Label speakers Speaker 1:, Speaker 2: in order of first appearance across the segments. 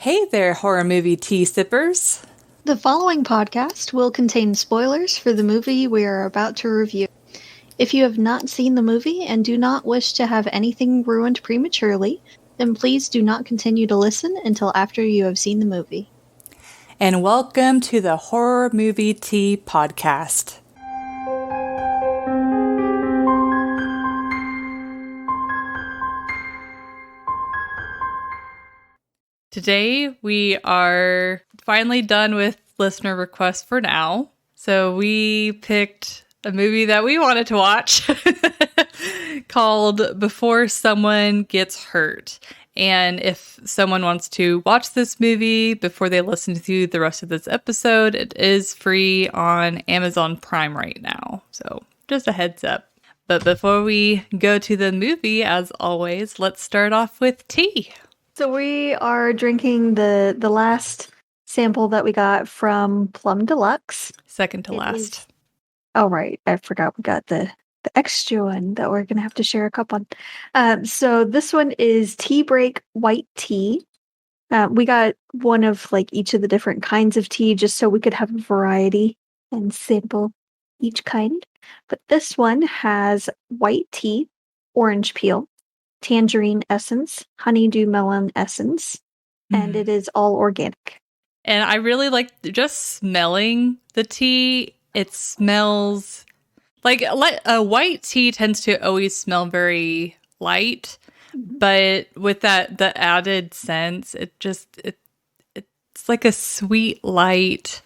Speaker 1: Hey there, horror movie tea sippers.
Speaker 2: The following podcast will contain spoilers for the movie we are about to review. If you have not seen the movie and do not wish to have anything ruined prematurely, then please do not continue to listen until after you have seen the movie.
Speaker 1: And welcome to the Horror Movie Tea Podcast. Today we are finally done with listener requests for now. So we picked a movie that we wanted to watch called Before Someone Gets Hurt. And if someone wants to watch this movie before they listen to the rest of this episode, it is free on Amazon Prime right now. So just a heads up. But before we go to the movie, as always, let's start off with tea.
Speaker 2: So we are drinking the last sample that we got from Plum Deluxe.
Speaker 1: Second to last.
Speaker 2: Oh, right. I forgot we got the extra one that we're going to have to share a cup on. So this one is Tea Break White Tea. We got one of like each of the different kinds of tea just so we could have a variety and sample each kind. But this one has white tea, orange peel, tangerine essence, honeydew melon essence, and it is all organic.
Speaker 1: And I really like just smelling the tea. It smells like a white tea tends to always smell very light, but with the added scents, it's like a sweet, light,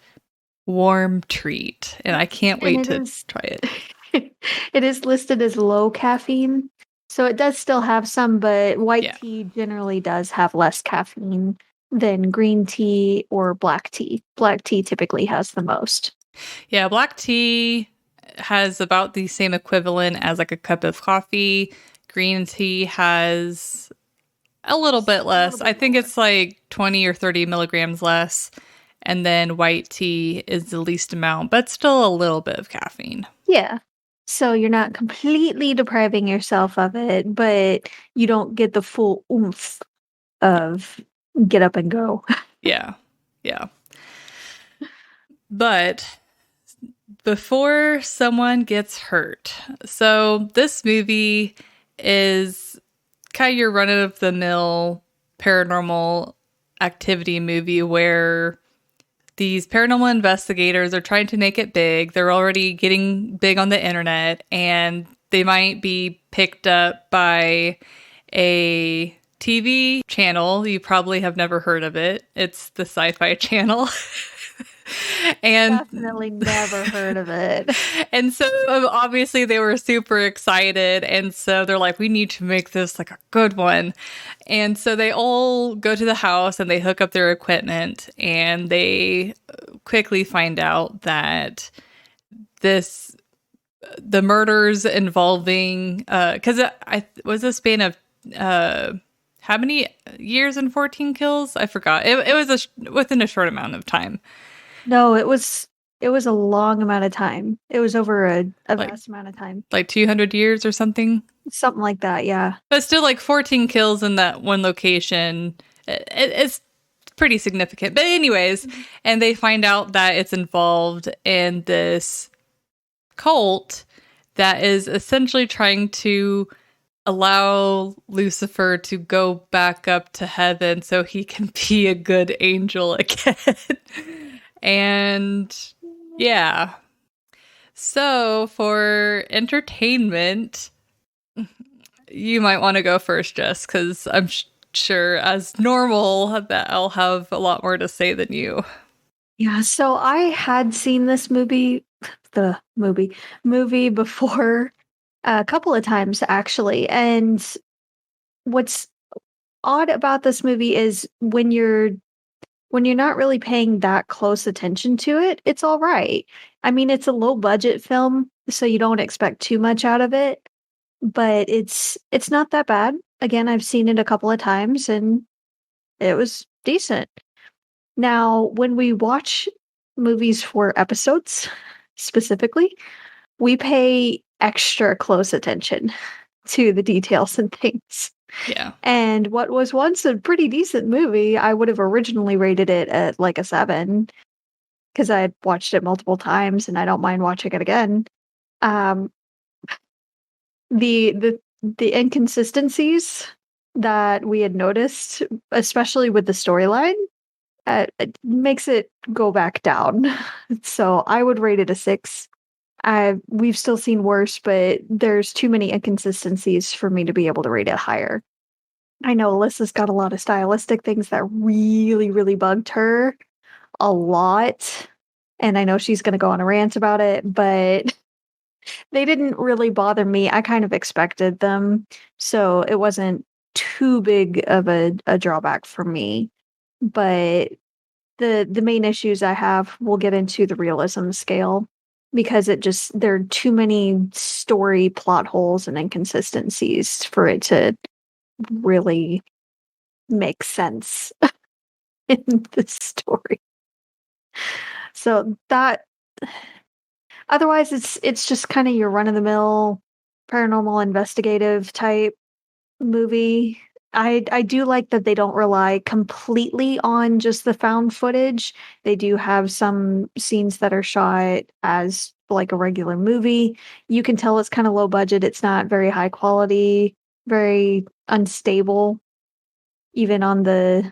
Speaker 1: warm treat. And I can't wait to try it.
Speaker 2: It is listed as low caffeine. So it does still have some, but white tea generally does have less caffeine than green tea or black tea. Black tea typically has the most.
Speaker 1: Yeah, black tea has about the same equivalent as like a cup of coffee. Green tea has a little bit less. I think it's like 20 or 30 milligrams less. And then white tea is the least amount, but still a little bit of caffeine.
Speaker 2: Yeah. So you're not completely depriving yourself of it, but you don't get the full oomph of get up and go.
Speaker 1: Yeah. But Before Someone Gets Hurt. So this movie is kind of your run-of-the-mill paranormal activity movie where these paranormal investigators are trying to make it big. They're already getting big on the internet, and they might be picked up by a TV channel. You probably have never heard of it. It's the Sci-Fi Channel. And
Speaker 2: definitely never heard of it.
Speaker 1: And so obviously they were super excited. And so they're like, we need to make this like a good one. And so they all go to the house and they hook up their equipment, and they quickly find out that the murders involving, because I was a span of, how many years and 14 kills? I forgot. It was within a short amount of time.
Speaker 2: No, it was a long amount of time. It was over a vast amount of time.
Speaker 1: Like 200 years or something?
Speaker 2: Something like that, yeah.
Speaker 1: But still, like 14 kills in that one location. It's pretty significant. But anyways, and they find out that it's involved in this cult that is essentially trying to allow Lucifer to go back up to heaven so he can be a good angel again. And yeah. So for entertainment, you might want to go first, Jess, because I'm sure as normal that I'll have a lot more to say than you.
Speaker 2: Yeah, so I had seen this movie before a couple of times actually. And what's odd about this movie is when you're not really paying that close attention to it, it's all right. I mean, it's a low budget film, so you don't expect too much out of it, but it's not that bad. Again, I've seen it a couple of times and it was decent. Now, when we watch movies for episodes specifically, we pay extra close attention to the details and things.
Speaker 1: Yeah.
Speaker 2: And what was once a pretty decent movie, I would have originally rated it at like a 7 because I had watched it multiple times and I don't mind watching it again. Um, the inconsistencies that we had noticed, especially with the storyline, it makes it go back down. So I would rate it a 6. We've still seen worse, but there's too many inconsistencies for me to be able to rate it higher. I know Alyssa's got a lot of stylistic things that really, really bugged her a lot, and I know she's gonna go on a rant about it, but they didn't really bother me. I kind of expected them, so it wasn't too big of a drawback for me. But the main issues I have, we'll get into the realism scale because there are too many story plot holes and inconsistencies for it to really make sense in the story. So that otherwise it's just kind of your run of the mill paranormal investigative type movie. I do like that they don't rely completely on just the found footage. They do have some scenes that are shot as like a regular movie. You can tell it's kind of low budget. It's not very high quality, very unstable, even on the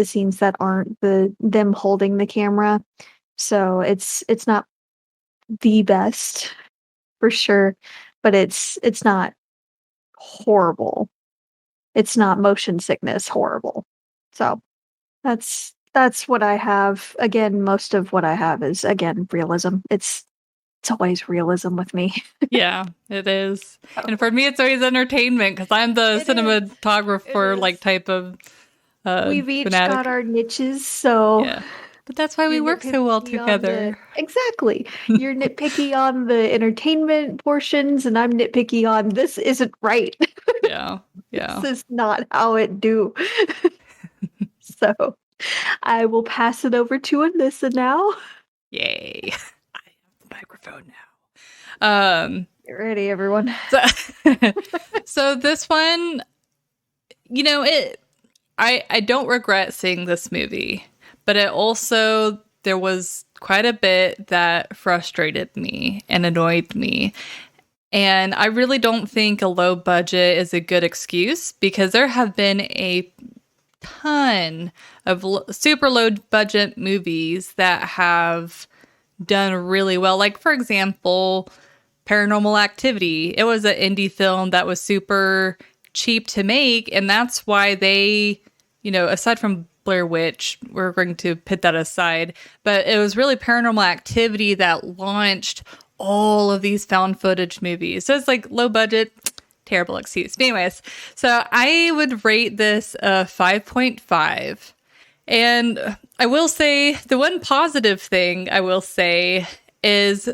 Speaker 2: scenes that aren't them holding the camera. So it's not the best for sure, but it's not horrible. It's not motion sickness horrible. So, that's what I have. Again, most of what I have is, again, realism. It's always realism with me.
Speaker 1: Yeah, it is.
Speaker 2: Oh.
Speaker 1: And for me, it's always entertainment because I'm the
Speaker 2: It is.
Speaker 1: cinematographer,
Speaker 2: It
Speaker 1: like
Speaker 2: is.
Speaker 1: type of
Speaker 2: We've each
Speaker 1: fanatic.
Speaker 2: got our niches, so
Speaker 1: Yeah, but that's why we
Speaker 2: you're
Speaker 1: work so well
Speaker 2: nitpicky on the
Speaker 1: together.
Speaker 2: exactly. You're nitpicky on the entertainment portions, and I'm nitpicky on this isn't right.
Speaker 1: Yeah,
Speaker 2: This
Speaker 1: yeah.
Speaker 2: is not how it do. So, I will pass it over to Alyssa now.
Speaker 1: Yay! I have the microphone now.
Speaker 2: Get ready, everyone.
Speaker 1: So, so this one, it. I don't regret seeing this movie, but it also there was quite a bit that frustrated me and annoyed me. And I really don't think a low budget is a good excuse because there have been a ton of super low budget movies that have done really well. Like, for example, Paranormal Activity. It was an indie film that was super cheap to make, and that's why they, aside from Blair Witch, we're going to put that aside, but it was really Paranormal Activity that launched all of these found footage movies. So it's like low budget, terrible excuse. But anyways, so I would rate this a 5.5. And I will say the one positive thing I will say is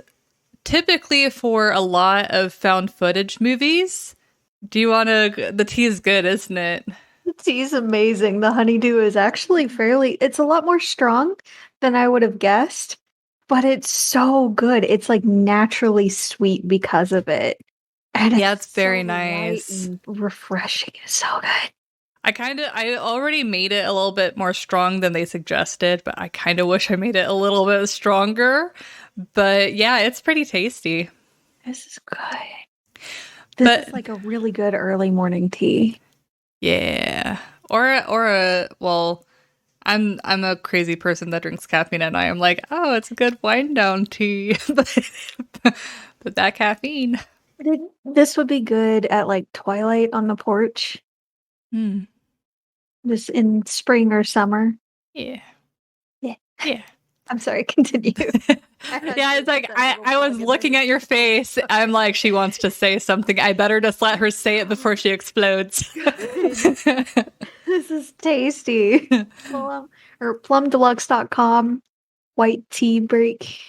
Speaker 1: typically for a lot of found footage movies, the tea is good, isn't it?
Speaker 2: The tea's amazing. The honeydew is actually it's a lot more strong than I would have guessed, but it's so good. It's like naturally sweet because of it. And
Speaker 1: Yeah, it's very
Speaker 2: so light
Speaker 1: nice.
Speaker 2: and refreshing. It's so good.
Speaker 1: I already made it a little bit more strong than they suggested, but I kind of wish I made it a little bit stronger. But yeah, it's pretty tasty.
Speaker 2: This is good. This is like a really good early morning tea.
Speaker 1: Yeah. Well, I'm a crazy person that drinks caffeine at night. I'm like, oh, it's a good wind down tea. but that caffeine.
Speaker 2: This would be good at like twilight on the porch.
Speaker 1: Hmm.
Speaker 2: This in spring or summer.
Speaker 1: Yeah.
Speaker 2: Yeah.
Speaker 1: Yeah.
Speaker 2: I'm sorry, continue.
Speaker 1: Yeah, it's like I was looking at your face. I'm like, she wants to say something. I better just let her say it before she explodes.
Speaker 2: This is tasty. Plumdeluxe.com. White tea break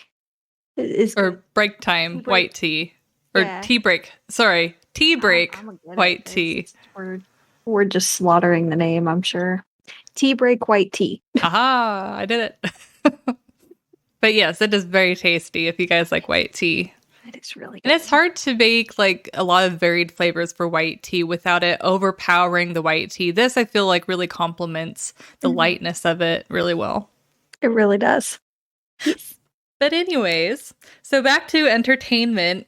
Speaker 2: is
Speaker 1: or
Speaker 2: good.
Speaker 1: break time,
Speaker 2: Break.
Speaker 1: white tea. Or
Speaker 2: Yeah.
Speaker 1: tea break. Sorry, tea break,
Speaker 2: I'm gonna get
Speaker 1: white
Speaker 2: it.
Speaker 1: tea.
Speaker 2: We're just slaughtering the name, I'm sure. Tea break white tea.
Speaker 1: Aha, I did it. But yes, it is very tasty if you guys like white tea.
Speaker 2: It is really good.
Speaker 1: And it's hard to make like a lot of varied flavors for white tea without it overpowering the white tea. This, I feel like, really complements the lightness of it really well.
Speaker 2: It really does. Yes.
Speaker 1: But anyways, so back to entertainment.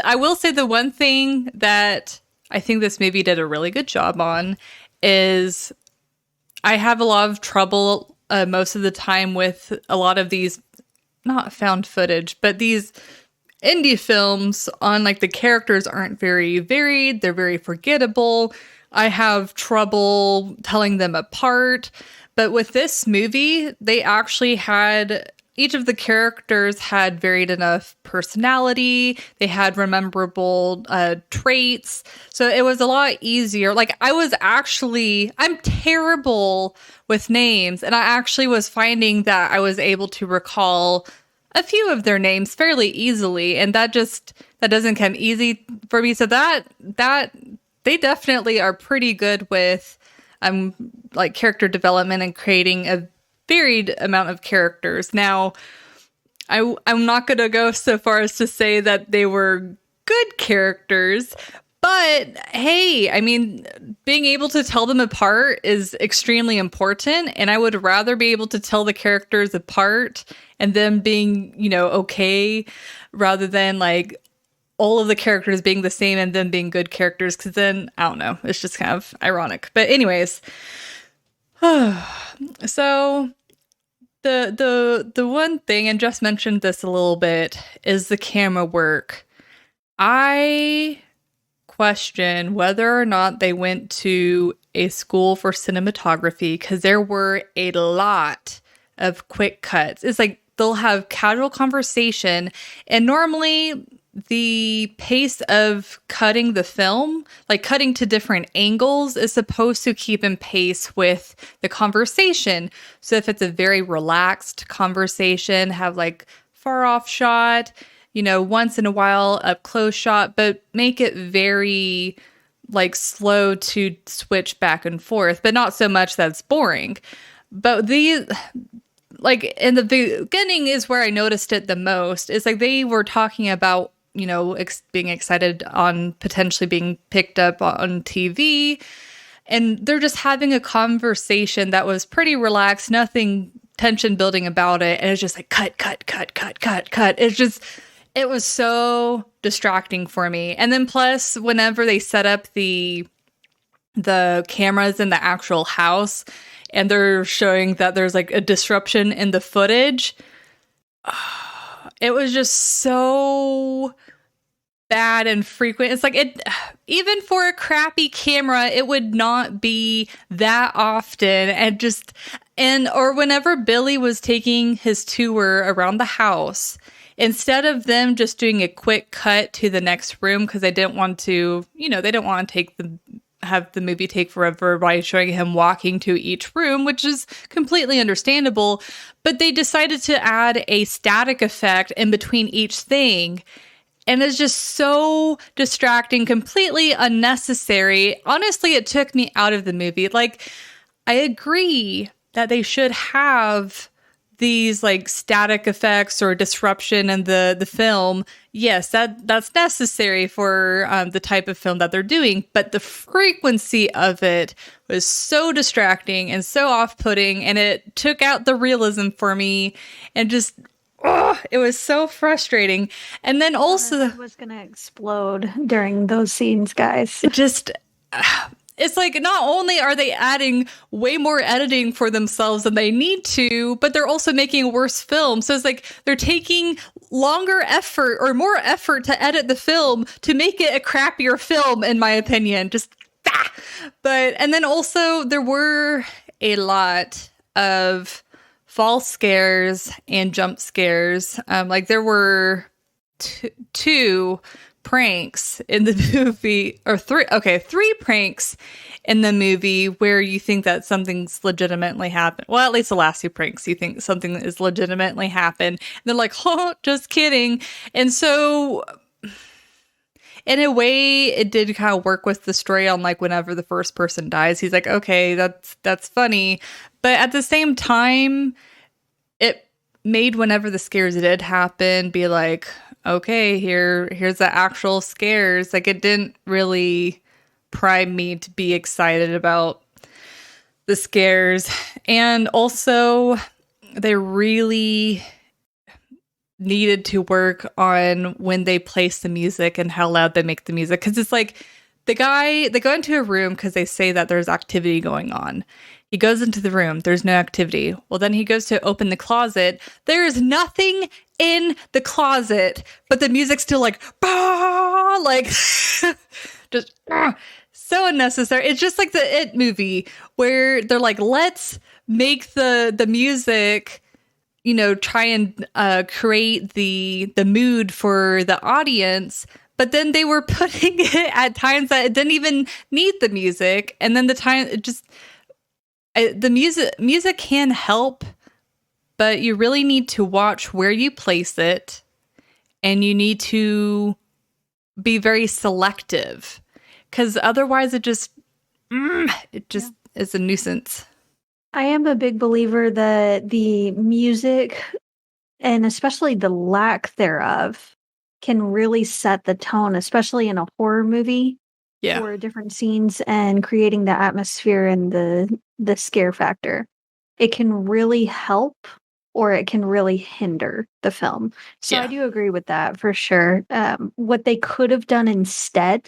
Speaker 1: I will say the one thing that I think this movie did a really good job on is I have a lot of trouble most of the time with a lot of these, not found footage, but these indie films on like the characters aren't very varied. They're very forgettable. I have trouble telling them apart. But with this movie, they actually had each of the characters had varied enough personality. They had rememberable traits. So it was a lot easier. Like I'm terrible with names. And I actually was finding that I was able to recall a few of their names fairly easily. And that doesn't come easy for me. So that they definitely are pretty good with like character development and creating a varied amount of characters. Now, I'm not going to go so far as to say that they were good characters, but hey, I mean, being able to tell them apart is extremely important, and I would rather be able to tell the characters apart and them being, okay, rather than like all of the characters being the same and them being good characters, because then, I don't know, it's just kind of ironic. But anyways, so the one thing, and Jess mentioned this a little bit, is the camera work. I question whether or not they went to a school for cinematography, because there were a lot of quick cuts. It's like they'll have casual conversation, and normally the pace of cutting the film, like cutting to different angles, is supposed to keep in pace with the conversation. So if it's a very relaxed conversation, have like far off shot, once in a while up close shot, but make it very like slow to switch back and forth, but not so much that's boring. But these, like in the beginning is where I noticed it the most. It's like they were talking about being excited on potentially being picked up on TV. And they're just having a conversation that was pretty relaxed, nothing tension building about it. And it's just like cut, cut, cut, cut, cut, cut. It was so distracting for me. And then plus, whenever they set up the cameras in the actual house and they're showing that there's like a disruption in the footage, it was just so bad and frequent. It's like even for a crappy camera, it would not be that often. Or whenever Billy was taking his tour around the house, instead of them just doing a quick cut to the next room, because they didn't want to, they don't want to have the movie take forever by showing him walking to each room, which is completely understandable. But they decided to add a static effect in between each thing. And it's just so distracting, completely unnecessary. Honestly, it took me out of the movie. Like, I agree that they should have these like static effects or disruption in the film. Yes, that's necessary for the type of film that they're doing, but the frequency of it was so distracting and so off-putting, and it took out the realism for me, and just it was so frustrating. And then also
Speaker 2: it was gonna explode during those scenes, guys.
Speaker 1: It's like, not only are they adding way more editing for themselves than they need to, but they're also making a worse film. So it's like they're taking longer effort or more effort to edit the film to make it a crappier film, in my opinion. And then also there were a lot of false scares and jump scares. Like there were two pranks in the movie, or three pranks in the movie where you think that something's legitimately happened. Well, at least the last two pranks, you think something is legitimately happened. And they're like, oh, just kidding. And so in a way, it did kind of work with the story on like whenever the first person dies, he's like, okay, that's funny. But at the same time, it made whenever the scares did happen be like, okay, here's the actual scares. Like, it didn't really prime me to be excited about the scares. And also, they really needed to work on when they place the music and how loud they make the music. Because it's like they go into a room because they say that there's activity going on. He goes into the room, there's no activity. Well, then he goes to open the closet. There is nothing in the closet, but the music's still like, bah! Like, just so unnecessary. It's just like the It movie where they're like, let's make the music, you know, try and create the mood for the audience. But then they were putting it at times that it didn't even need the music. And then the time, it just, the music can help, but you really need to watch where you place it. And you need to be very selective. Because otherwise it just is a nuisance.
Speaker 2: I am a big believer that the music, and especially the lack thereof, can really set the tone, especially in a horror movie,
Speaker 1: Yeah.
Speaker 2: for different scenes and creating the atmosphere and the scare factor. It can really help or it can really hinder the film. So I
Speaker 1: Yeah.
Speaker 2: do agree with that for sure. What they could have done instead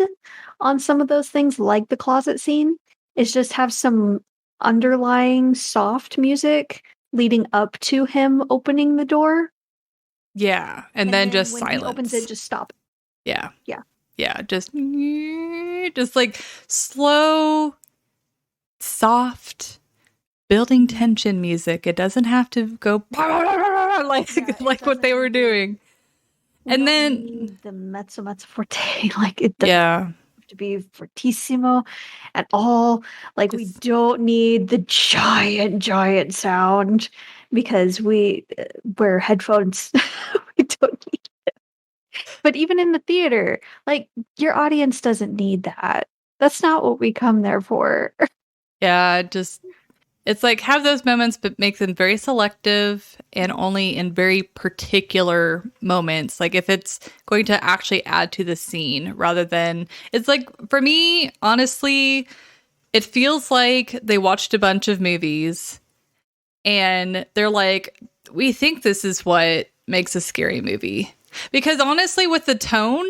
Speaker 2: on some of those things, like the closet scene, is just have some underlying soft music leading up to him opening the door.
Speaker 1: Yeah. And then just
Speaker 2: when
Speaker 1: silence.
Speaker 2: he opens it, just stop.
Speaker 1: Yeah.
Speaker 2: Yeah.
Speaker 1: Yeah. Just like slow, soft, building tension music. It doesn't have to go like what they were doing. And then
Speaker 2: the mezzo forte, like it doesn't
Speaker 1: yeah,
Speaker 2: have to be fortissimo at all. Like we don't need the giant sound because we wear headphones. We don't need it. But even in the theater, like your audience doesn't need that. That's not what we come there for.
Speaker 1: yeah, it's like have those moments, but make them very selective and only in very particular moments. Like if it's going to actually add to the scene rather than it's like for me, honestly, it feels like they watched a bunch of movies and they're like, we think this is what makes a scary movie. Because honestly, with the tone,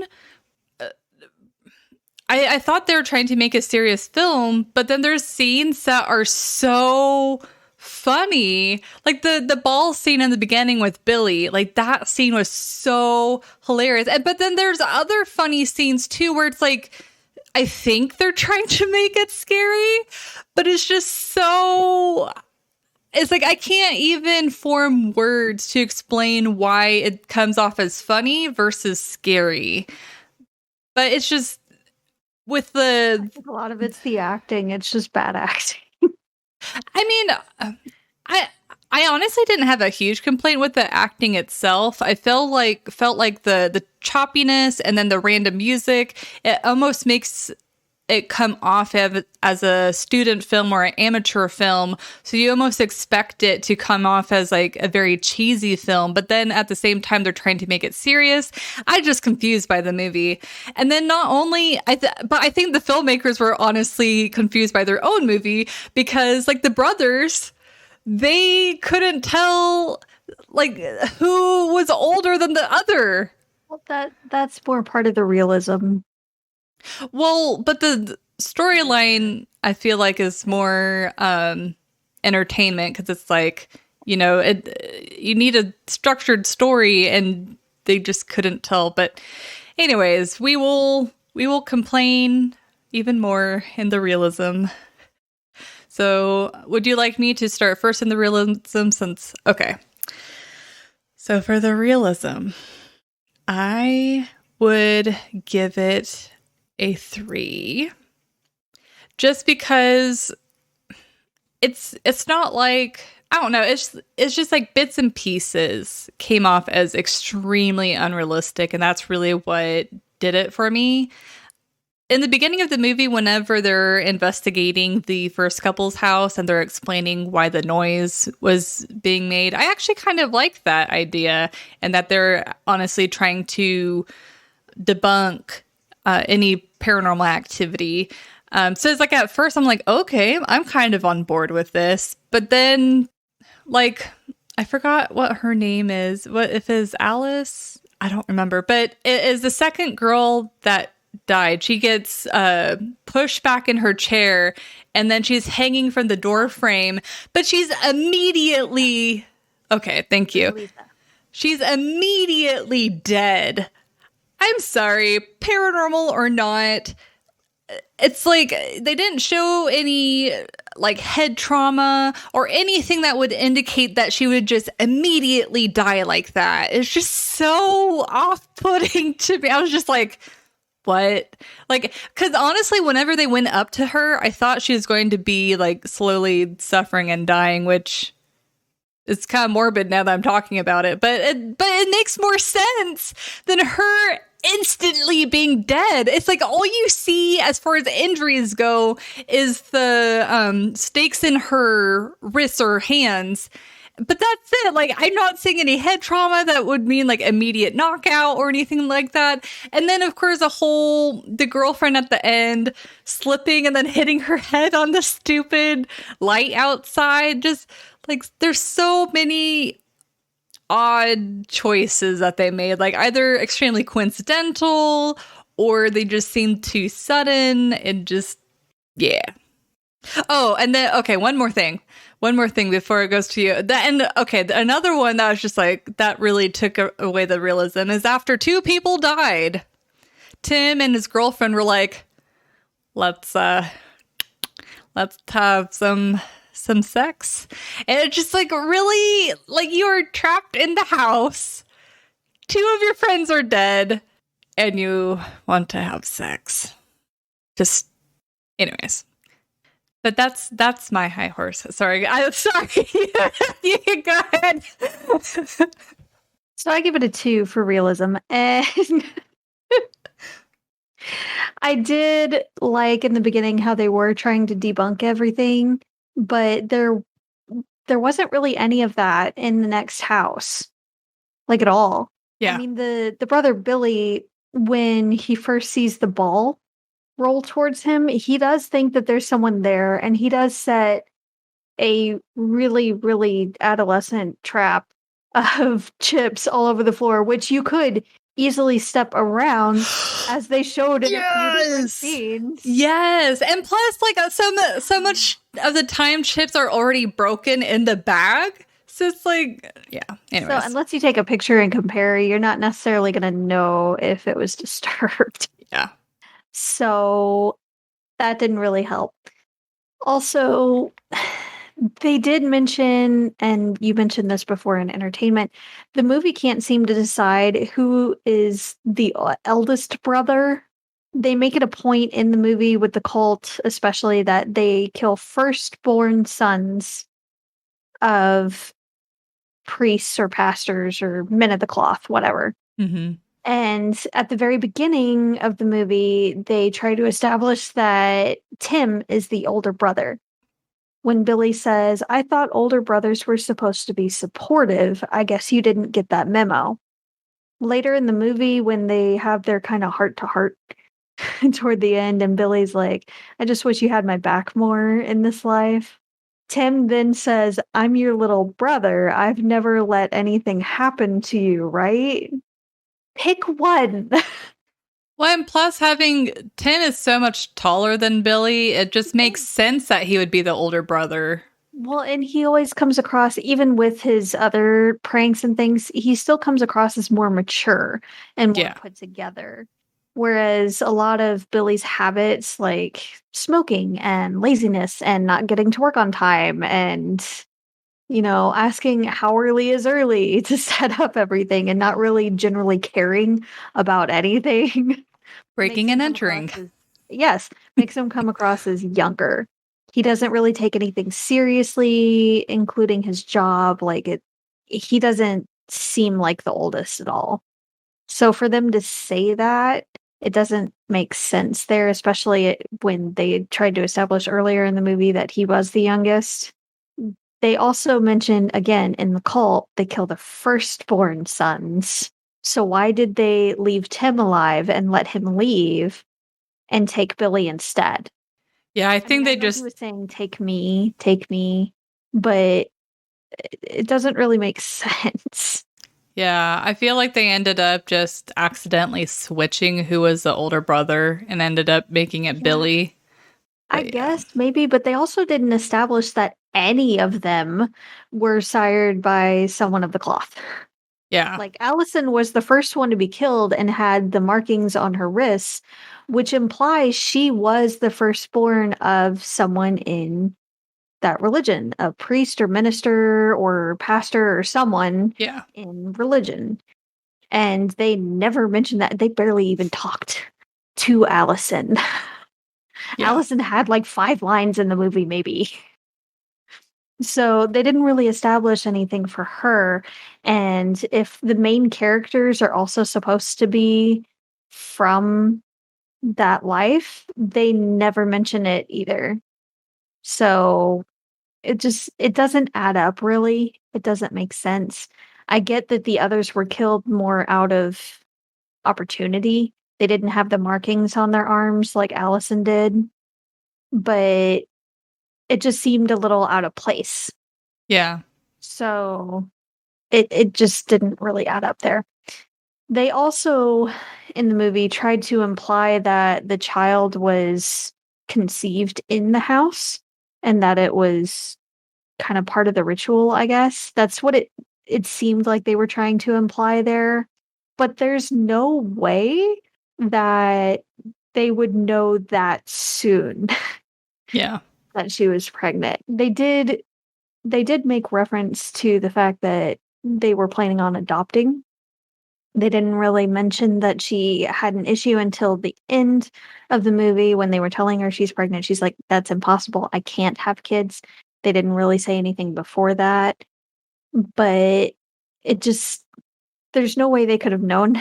Speaker 1: I thought they were trying to make a serious film, but then there's scenes that are so funny. Like the ball scene in the beginning with Billy, like that scene was so hilarious. But then there's other funny scenes too where it's like, I think they're trying to make it scary, but it's just so... It's like I can't even form words to explain why it comes off as funny versus scary. But it's just... with the
Speaker 2: I think a lot of it's the acting. It's just bad acting.
Speaker 1: I mean, I honestly didn't have a huge complaint with the acting itself. I felt like the choppiness and then the random music, it almost makes it come off as a student film or an amateur film. So you almost expect it to come off as like a very cheesy film, but then at the same time, they're trying to make it serious. I just confused by the movie. And then not only, but I think the filmmakers were honestly confused by their own movie because like the brothers, they couldn't tell like who was older than the other.
Speaker 2: Well, that's more part of the realism.
Speaker 1: Well, but the storyline I feel like is more entertainment because it's like, you know, you need a structured story and they just couldn't tell. But anyways, we will complain even more in the realism. So would you like me to start first in the realism since okay. So for the realism, I would give it a 3 just because it's not like I don't know, it's just like bits and pieces came off as extremely unrealistic and that's really what did it for me. in the beginning of the movie, whenever they're investigating the first couple's house and they're explaining why the noise was being made, I actually kind of like that idea, and that they're honestly trying to debunk any paranormal activity. So it's like at first I'm like, okay, I'm kind of on board with this. But then, like, I forgot what her name is. What if it's Alice? I don't remember. But it is the second girl that died. She gets pushed back in her chair, and then she's hanging from the door frame. But she's immediately okay. Thank you. She's immediately dead. I'm sorry, paranormal or not, it's like they didn't show any like head trauma or anything that would indicate that she would just immediately die like that. It's just so off-putting to me. I was just like, what? Like, because honestly, whenever they went up to her, I thought she was going to be like slowly suffering and dying, which it's kind of morbid now that I'm talking about it, but it makes more sense than her instantly being dead. It's like all you see as far as injuries go is the stakes in her wrists or hands. But that's it. Like, I'm not seeing any head trauma that would mean like immediate knockout or anything like that. And then, of course, the girlfriend at the end slipping and then hitting her head on the stupid light outside. Just like, there's so many odd choices that they made, like either extremely coincidental or they just seemed too sudden and just, yeah. Oh, and then, okay, one more thing before it goes to you. Another one that was just like, that really took away the realism is after two people died, Tim and his girlfriend were like, let's have some sex. And it's just like, really, like, you're trapped in the house, two of your friends are dead, and you want to have sex. Just, anyways. But that's my high horse. Sorry. I'm sorry. You can go ahead.
Speaker 2: So I give it a 2 for realism. And I did like in the beginning how they were trying to debunk everything, but there wasn't really any of that in the next house. Like at all.
Speaker 1: Yeah.
Speaker 2: I mean the brother Billy, when he first sees the ball roll towards him, he does think that there's someone there, and he does set a really, really adolescent trap of chips all over the floor, which you could easily step around, as they showed in a few different scenes.
Speaker 1: Yes, and plus, like so much of the time, chips are already broken in the bag. So it's like, yeah. Anyways.
Speaker 2: So unless you take a picture and compare, you're not necessarily going to know if it was disturbed.
Speaker 1: Yeah.
Speaker 2: So that didn't really help. Also, they did mention, and you mentioned this before in entertainment, the movie can't seem to decide who is the eldest brother. They make it a point in the movie with the cult, especially, that they kill firstborn sons of priests or pastors or men of the cloth, whatever.
Speaker 1: Mm-hmm.
Speaker 2: And at the very beginning of the movie, they try to establish that Tim is the older brother. When Billy says, I thought older brothers were supposed to be supportive, I guess you didn't get that memo. Later in the movie, when they have their kind of heart-to-heart toward the end, and Billy's like, I just wish you had my back more in this life. Tim then says, I'm your little brother. I've never let anything happen to you, right? Pick one.
Speaker 1: Well, and plus having Tim is so much taller than Billy, it just makes sense that he would be the older brother.
Speaker 2: Well, and he always comes across, even with his other pranks and things, he still comes across as more mature and more put together. Whereas a lot of Billy's habits, like smoking and laziness and not getting to work on time and, you know, asking how early is early to set up everything and not really generally caring about anything.
Speaker 1: Breaking and entering.
Speaker 2: Makes him come across as younger. He doesn't really take anything seriously, including his job. He doesn't seem like the oldest at all. So for them to say that, it doesn't make sense there, especially when they tried to establish earlier in the movie that he was the youngest. They also mentioned again in the cult they kill the firstborn sons. So why did they leave Tim alive and let him leave and take Billy instead?
Speaker 1: Yeah, I
Speaker 2: I mean,
Speaker 1: think
Speaker 2: I
Speaker 1: they
Speaker 2: know he
Speaker 1: just,
Speaker 2: was saying take me, but it doesn't really make sense.
Speaker 1: yeah, I feel like they ended up just accidentally switching who was the older brother and ended up making it
Speaker 2: Yeah,
Speaker 1: Billy.
Speaker 2: I
Speaker 1: But yeah.
Speaker 2: guess maybe, but they also didn't establish that any of them were sired by someone of the cloth.
Speaker 1: Yeah.
Speaker 2: Like Allison was the first one to be killed and had the markings on her wrists, which implies she was the firstborn of someone in that religion, a priest or minister or pastor or someone
Speaker 1: Yeah.
Speaker 2: in religion. And they never mentioned that. They barely even talked to Allison.
Speaker 1: Yeah.
Speaker 2: Allison had like 5 lines in the movie, maybe. So they didn't really establish anything for her. And if the main characters are also supposed to be from that life, they never mention it either. So it doesn't add up really. It doesn't make sense. I get that the others were killed more out of opportunity. They didn't have the markings on their arms like Allison did, but it just seemed a little out of place.
Speaker 1: Yeah.
Speaker 2: So it just didn't really add up there. They also in the movie tried to imply that the child was conceived in the house and that it was kind of part of the ritual, I guess. That's what it seemed like they were trying to imply there. But there's no way that they would know that soon
Speaker 1: Yeah.
Speaker 2: that she was pregnant. They did make reference to the fact that they were planning on adopting. They didn't really mention that she had an issue until the end of the movie when they were telling her she's pregnant. She's like, "That's impossible. I can't have kids." They didn't really say anything before that, but it just there's no way they could have known.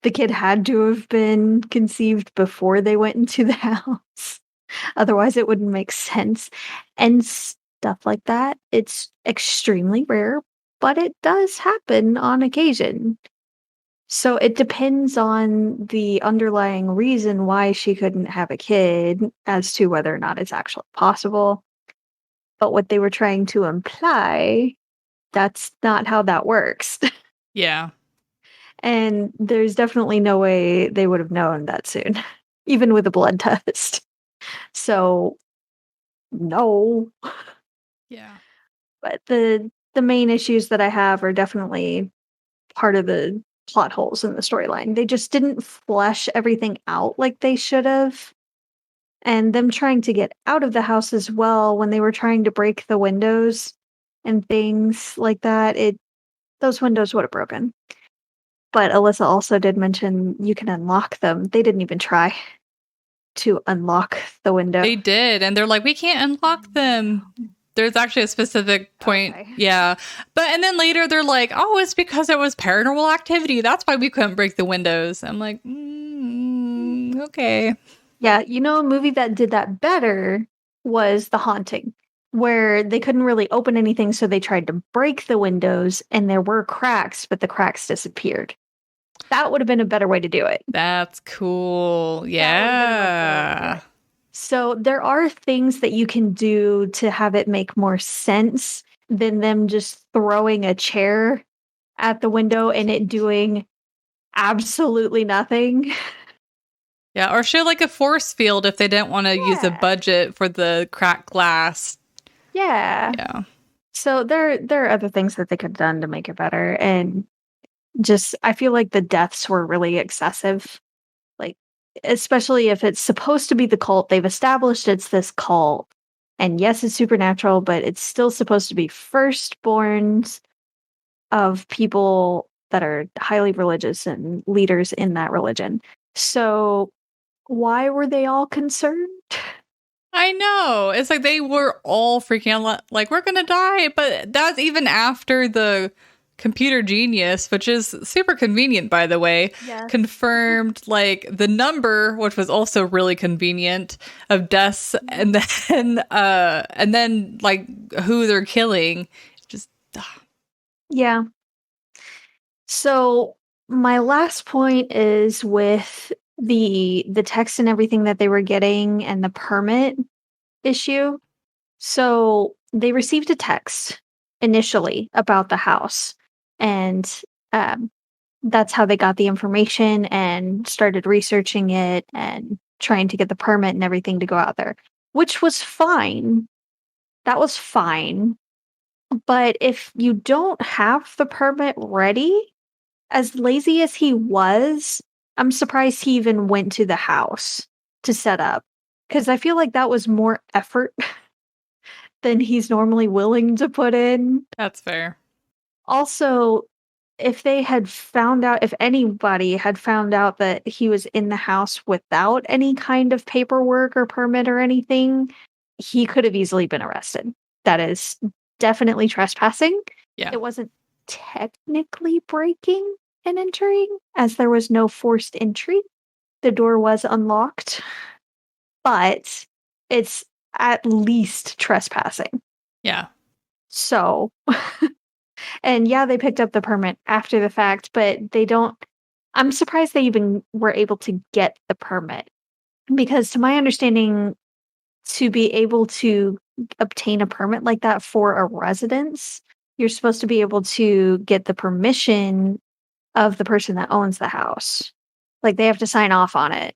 Speaker 2: The kid had to have been conceived before they went into the house. Otherwise, it wouldn't make sense. And stuff like that, it's extremely rare, but it does happen on occasion. So it depends on the underlying reason why she couldn't have a kid as to whether or not it's actually possible. But what they were trying to imply, that's not how that works.
Speaker 1: Yeah.
Speaker 2: And there's definitely no way they would have known that soon, even with a blood test. So, no.
Speaker 1: Yeah.
Speaker 2: But the main issues that I have are definitely part of the plot holes in the storyline. They just didn't flesh everything out like they should have. And them trying to get out of the house as well when they were trying to break the windows and things like that, it those windows would have broken. But Alyssa also did mention you can unlock them. They didn't even try to unlock the window.
Speaker 1: They did. And they're like, we can't unlock them. There's actually a specific point.
Speaker 2: Okay.
Speaker 1: Yeah. But, and then later they're like, oh, it's because it was paranormal activity. That's why we couldn't break the windows. I'm like, okay.
Speaker 2: Yeah, you know, a movie that did that better was The Haunting, where they couldn't really open anything, so they tried to break the windows, and there were cracks, but the cracks disappeared. That would have been a better way to do it.
Speaker 1: That's cool.
Speaker 2: That would have been a much better way to do
Speaker 1: Yeah.
Speaker 2: it. So there are things that you can do to have it make more sense than them just throwing a chair at the window and it doing absolutely nothing.
Speaker 1: Yeah. Or show like a force field if they didn't want to use a
Speaker 2: Yeah.
Speaker 1: budget for the cracked glass.
Speaker 2: Yeah.
Speaker 1: Yeah.
Speaker 2: So there are other things that they could have done to make it better, and just I feel like the deaths were really excessive. Like, especially if it's supposed to be the cult, they've established it's this cult. And yes, it's supernatural, but it's still supposed to be firstborns of people that are highly religious and leaders in that religion. So why were they all concerned?
Speaker 1: I know. It's like they were all freaking out, like, we're going to die. But that's even after the computer genius, which is super convenient, by the way,
Speaker 2: Yes.
Speaker 1: confirmed like the number, which was also really convenient, of deaths, and then like who they're killing. Just
Speaker 2: Yeah. So my last point is with the text and everything that they were getting and the permit issue. So they received a text initially about the house, and um, that's how they got the information and started researching it and trying to get the permit and everything to go out there, which was fine. That was fine. But if you don't have the permit ready, as lazy as he was, I'm surprised he even went to the house to set up, because I feel like that was more effort than he's normally willing to put in.
Speaker 1: that's fair.
Speaker 2: Also, if anybody had found out that he was in the house without any kind of paperwork or permit or anything, he could have easily been arrested. That is definitely trespassing.
Speaker 1: Yeah.
Speaker 2: It wasn't technically breaking and entering, as there was no forced entry. The door was unlocked, but it's at least trespassing.
Speaker 1: Yeah.
Speaker 2: So, and yeah, they picked up the permit after the fact, but they don't. I'm surprised they even were able to get the permit, because, to my understanding, to be able to obtain a permit like that for a residence, you're supposed to be able to get the permission of the person that owns the house. Like, they have to sign off on it.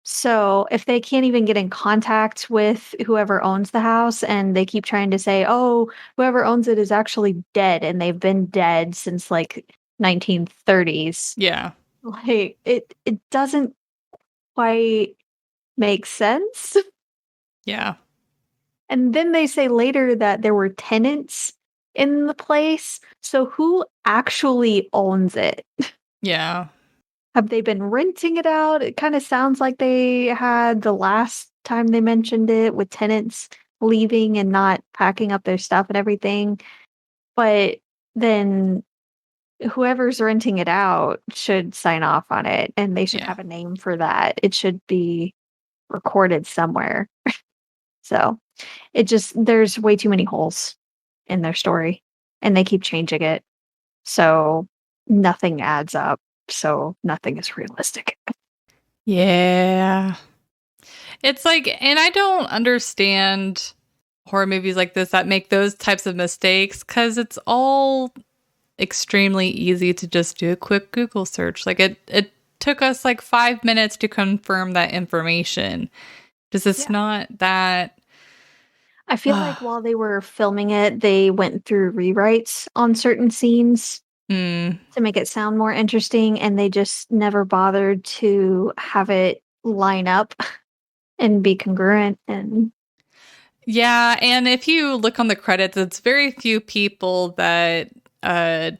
Speaker 2: So, if they can't even get in contact with whoever owns the house, and they keep trying to say, "Oh, whoever owns it is actually dead," and they've been dead since, like, 1930s,
Speaker 1: Yeah.
Speaker 2: like, it doesn't quite make sense.
Speaker 1: Yeah.
Speaker 2: And then they say later that there were tenants in the place, so who actually owns it?
Speaker 1: Yeah.
Speaker 2: Have they been renting it out? It kinda sounds like they had the last time they mentioned it, with tenants leaving and not packing up their stuff and everything, but then whoever's renting it out should sign off on it, and they should
Speaker 1: Yeah.
Speaker 2: have a name for that. It should be recorded somewhere. So, it just there's way too many holes in their story, and they keep changing it, so nothing adds up, so nothing is realistic.
Speaker 1: Yeah. It's like, and I don't understand horror movies like this that make those types of mistakes, because it's all extremely easy to just do a quick Google search. Like it took us like 5 minutes to confirm that information. Because it's
Speaker 2: Yeah.
Speaker 1: not that.
Speaker 2: I feel like while they were filming it, they went through rewrites on certain scenes
Speaker 1: Mm,
Speaker 2: to make it sound more interesting, and they just never bothered to have it line up and be congruent, and
Speaker 1: yeah, and if you look on the credits, it's very few people that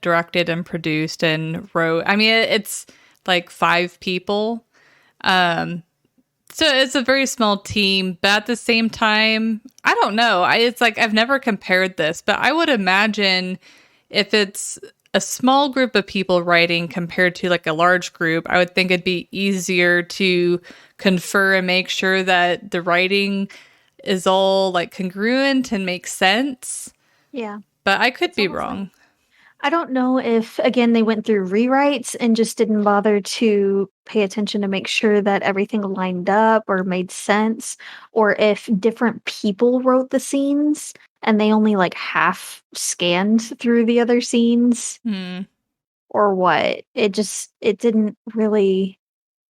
Speaker 1: directed and produced and wrote. I mean, it's like 5 people. Um, So it's a very small team, but at the same time, I don't know. It's like I've never compared this, but I would imagine if it's a small group of people writing compared to like a large group, I would think it'd be easier to confer and make sure that the writing is all like congruent and makes sense.
Speaker 2: yeah.
Speaker 1: But I could
Speaker 2: It's
Speaker 1: be
Speaker 2: almost like
Speaker 1: wrong.
Speaker 2: I don't know if, again, they went through rewrites and just didn't bother to pay attention to make sure that everything lined up or made sense, or if different people wrote the scenes and they only like half scanned through the other scenes,
Speaker 1: Hmm.
Speaker 2: or what. It didn't really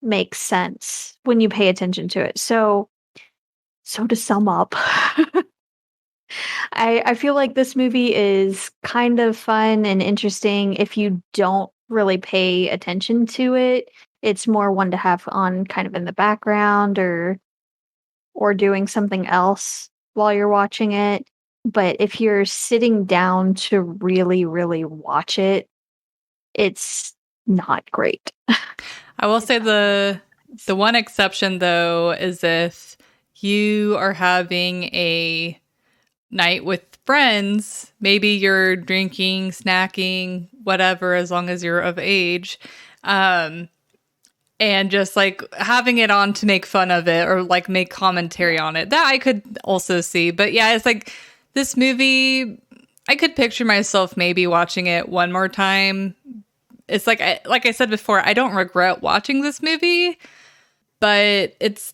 Speaker 2: make sense when you pay attention to it. So to sum up, I feel like this movie is kind of fun and interesting if you don't really pay attention to it. It's more one to have on kind of in the background, or doing something else while you're watching it. But if you're sitting down to really, really watch it, it's not great.
Speaker 1: I will
Speaker 2: It's
Speaker 1: say
Speaker 2: not one of
Speaker 1: the
Speaker 2: those.
Speaker 1: one exception though is if you are having a night with friends, maybe you're drinking, snacking, whatever, as long as you're of age. And just like having it on to make fun of it or like make commentary on it. That I could also see. But yeah, it's like this movie, I could picture myself maybe watching it one more time. It's like I said before, I don't regret watching this movie, but it's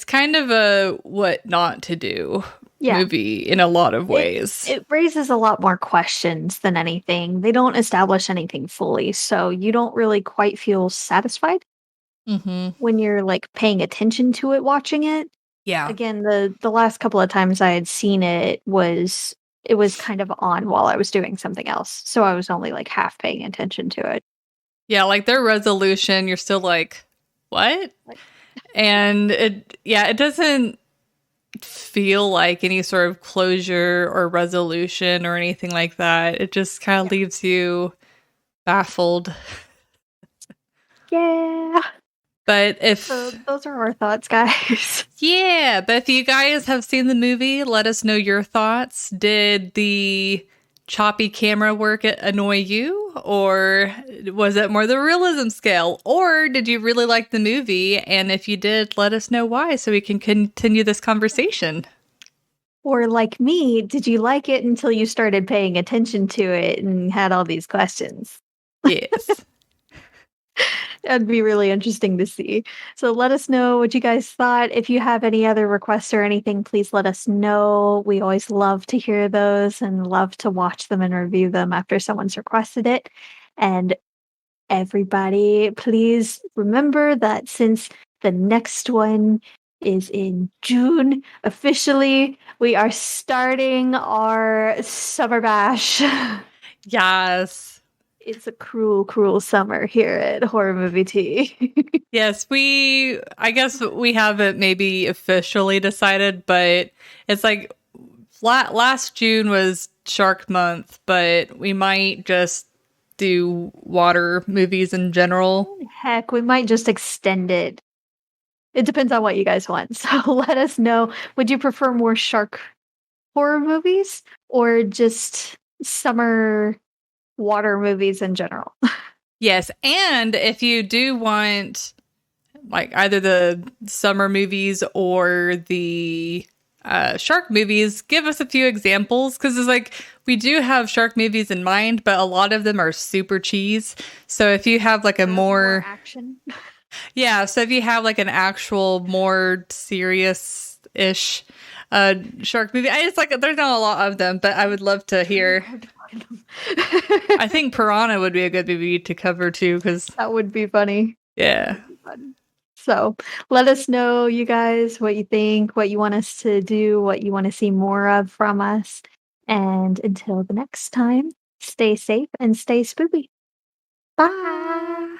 Speaker 1: kind of a what not to do movie in a lot of ways.
Speaker 2: It raises a lot more questions than anything. They don't establish anything fully, so you don't really quite feel satisfied when you're like paying attention to it, watching it.
Speaker 1: Yeah.
Speaker 2: Again, the last couple of times I had seen it was kind of on while I was doing something else, so I was only like half paying attention to it.
Speaker 1: Yeah, like their resolution, you're still like, what? And it doesn't feel like any sort of closure or resolution or anything like that. It just kind of leaves you baffled.
Speaker 2: Yeah.
Speaker 1: But
Speaker 2: So those are our thoughts, guys.
Speaker 1: Yeah, but if you guys have seen the movie, let us know your thoughts. Did the choppy camera work annoy you? Or was it more the realism scale? Or did you really like the movie? And if you did, let us know why so we can continue this conversation.
Speaker 2: Or like me, did you like it until you started paying attention to it and had all these questions?
Speaker 1: Yes.
Speaker 2: That'd be really interesting to see. So let us know what you guys thought. If you have any other requests or anything, please let us know. We always love to hear those and love to watch them and review them after someone's requested it. And everybody, please remember that since the next one is in June, officially, we are starting our summer bash.
Speaker 1: Yes.
Speaker 2: It's a cruel, cruel summer here at Horror Movie Tea.
Speaker 1: Yes, I guess we haven't maybe officially decided, but it's like last June was Shark Month, but we might just do water movies in general.
Speaker 2: Heck, we might just extend it. It depends on what you guys want. So let us know. Would you prefer more shark horror movies or just summer water movies in general?
Speaker 1: Yes, and if you do want like either the summer movies or the shark movies, give us a few examples because it's like we do have shark movies in mind, but a lot of them are super cheese. So if you have like a more
Speaker 2: action,
Speaker 1: yeah, so if you have like an actual more serious-ish shark movie, I just like there's not a lot of them, but I would love to hear. I think Piranha would be a good movie to cover too, because
Speaker 2: that would be funny.
Speaker 1: Yeah.
Speaker 2: So let us know, you guys, what you think, what you want us to do, what you want to see more of from us. And until the next time, stay safe and stay spooky. Bye.